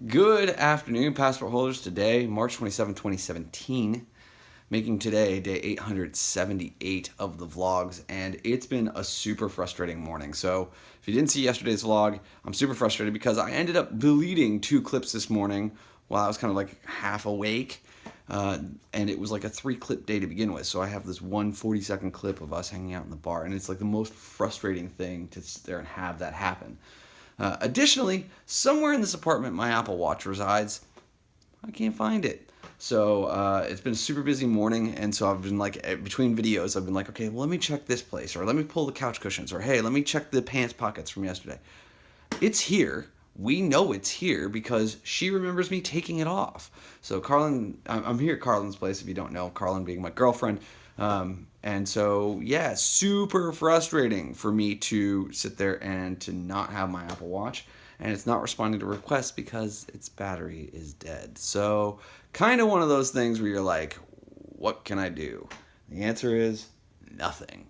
Good afternoon, passport holders. Today, March 27, 2017, making today day 878 of the vlogs, and it's been a super frustrating morning. So, if you didn't see yesterday's vlog, I'm super frustrated because I ended up deleting 2 clips this morning while I was kind of like half awake, and it was like a 3-clip day to begin with. So, I have this 1 40-second clip of us hanging out in the bar, and it's like the most frustrating thing to sit there and have that happen. Additionally, somewhere in this apartment my Apple Watch resides. I can't find it. So it's been a super busy morning, and so I've been like, between videos, I've been like, okay, well, let me check this place, or let me pull the couch cushions, or hey, let me check the pants pockets from yesterday. It's here. We know it's here because she remembers me taking it off. So Carlin, I'm here at Carlin's place, if you don't know, Carlin being my girlfriend. And so, yeah, super frustrating for me to sit there and to not have my Apple Watch. And it's not responding to requests because its battery is dead. So, kind of one of those things where you're like, what can I do? The answer is nothing.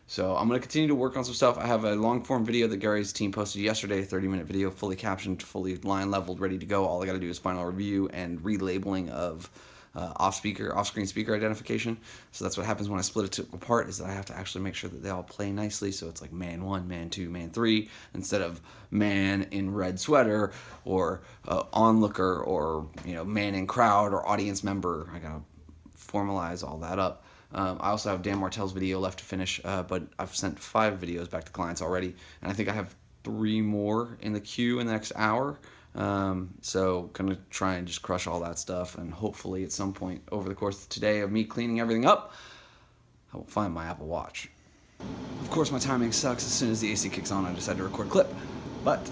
So I'm going to continue to work on some stuff. I have a long form video that Gary's team posted yesterday, a 30-minute video, fully captioned, fully line leveled, ready to go. All I got to do is final review and relabeling of off-screen speaker identification. So that's what happens when I split it apart, is that I have to actually make sure that they all play nicely. So it's like man 1, man 2, man 3, instead of man in red sweater or onlooker or man in crowd or audience member. I got to formalize all that up. I also have Dan Martell's video left to finish, but I've sent 5 videos back to clients already, and I think I have 3 more in the queue in the next hour. So gonna try and just crush all that stuff, and hopefully at some point over the course of today of me cleaning everything up, I will find my Apple Watch. Of course, my timing sucks. As soon as the AC kicks on, I decide to record a clip, but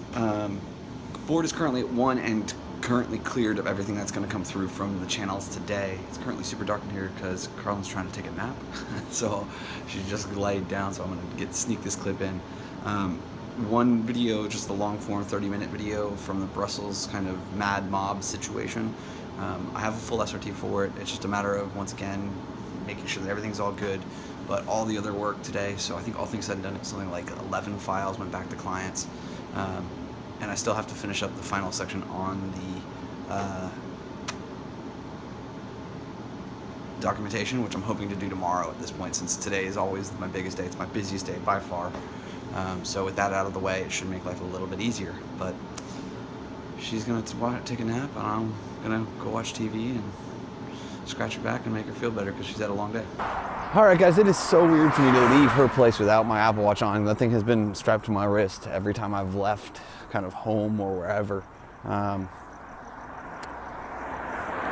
board is currently at 1 and currently cleared of everything that's going to come through from the channels today. It's currently super dark in here because Carlin's trying to take a nap, so she just laid down, so I'm going to sneak this clip in. One video, just the long form 30-minute video from the Brussels kind of mad mob situation. I have a full SRT for it. It's just a matter of, once again, making sure that everything's all good, but all the other work today, so I think all things said and done, it's something like 11 files went back to clients. And I still have to finish up the final section on the documentation, which I'm hoping to do tomorrow at this point, since today is always my biggest day. It's my busiest day by far. So with that out of the way, it should make life a little bit easier. But she's going to take a nap, and I'm going to go watch TV and scratch her back and make her feel better because she's had a long day. All right, guys, it is so weird for me to leave her place without my Apple Watch on. That thing has been strapped to my wrist every time I've left kind of home or wherever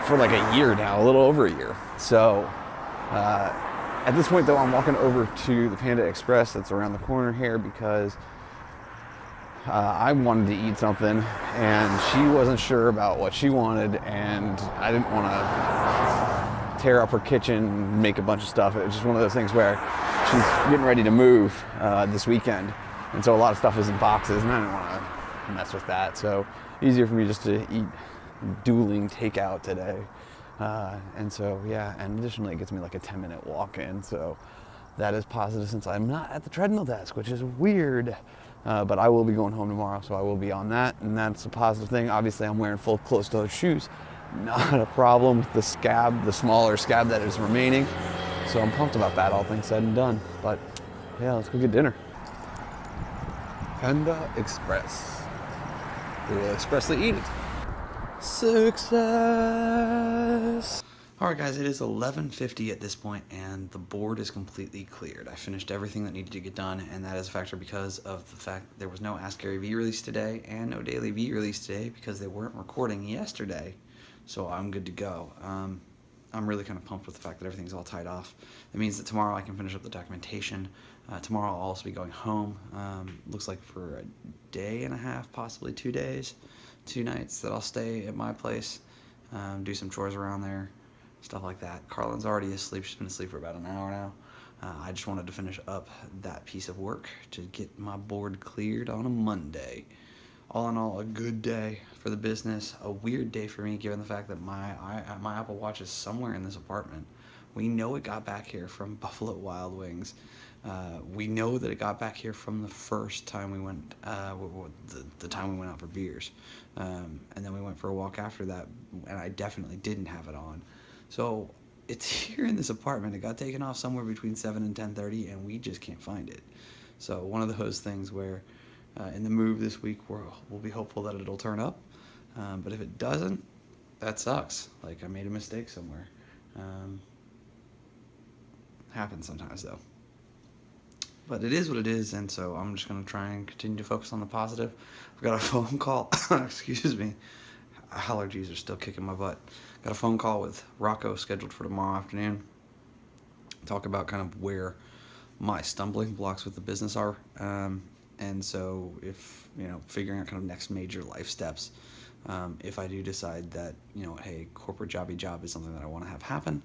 for like a year now, a little over a year. So at this point, though, I'm walking over to the Panda Express that's around the corner here because I wanted to eat something, and she wasn't sure about what she wanted, and I didn't want to tear up her kitchen, make a bunch of stuff. It was just one of those things where she's getting ready to move this weekend, and so a lot of stuff is in boxes, and I didn't want to mess with that. So easier for me just to eat dueling takeout today. And so, yeah, and additionally it gets me like a 10-minute walk in, so that is positive since I'm not at the treadmill desk, which is weird. But I will be going home tomorrow, so I will be on that, and that's a positive thing. Obviously, I'm wearing full closed-toed shoes. Not a problem with the scab, the smaller scab that is remaining. So I'm pumped about that, all things said and done. But yeah, let's go get dinner. Panda Express. We will expressly eat it. Success! Alright guys, it is 11:50 at this point, and the board is completely cleared. I finished everything that needed to get done, and that is a factor because of the fact there was no Ask Gary V release today and no Daily V release today because they weren't recording yesterday. So I'm good to go. I'm really kind of pumped with the fact that everything's all tied off. It means that tomorrow I can finish up the documentation. Tomorrow I'll also be going home. Looks like for a day and a half, possibly 2 days, 2 nights that I'll stay at my place, do some chores around there, stuff like that. Carlin's already asleep. She's been asleep for about an hour now. I just wanted to finish up that piece of work to get my board cleared on a Monday. All in all, a good day for the business. A weird day for me, given the fact that my Apple Watch is somewhere in this apartment. We know it got back here from Buffalo Wild Wings. We know that it got back here from the first time we went, the time we went out for beers. And then we went for a walk after that, and I definitely didn't have it on. So it's here in this apartment. It got taken off somewhere between 7 and 10:30, and we just can't find it. So one of those things where in the move this week, we'll be hopeful that it'll turn up. But if it doesn't, that sucks. Like, I made a mistake somewhere. Um, Happens sometimes, though. But it is what it is, and so I'm just going to try and continue to focus on the positive. I've got a phone call. Excuse me. Allergies are still kicking my butt. Got a phone call with Rocco scheduled for tomorrow afternoon. Talk about kind of where my stumbling blocks with the business are. And so if, figuring out kind of next major life steps. If I do decide that, hey, corporate job is something that I want to have happen.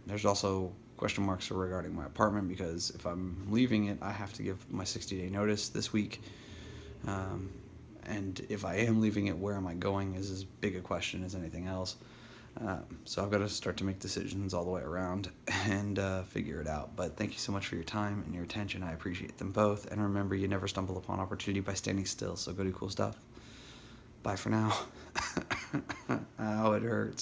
There's also question marks regarding my apartment, because if I'm leaving it, I have to give my 60-day notice this week. And if I am leaving it, where am I going is as big a question as anything else. So I've got to start to make decisions all the way around and figure it out. But thank you so much for your time and your attention. I appreciate them both. And remember, you never stumble upon opportunity by standing still. So go do cool stuff. Bye for now. Ow, it hurts.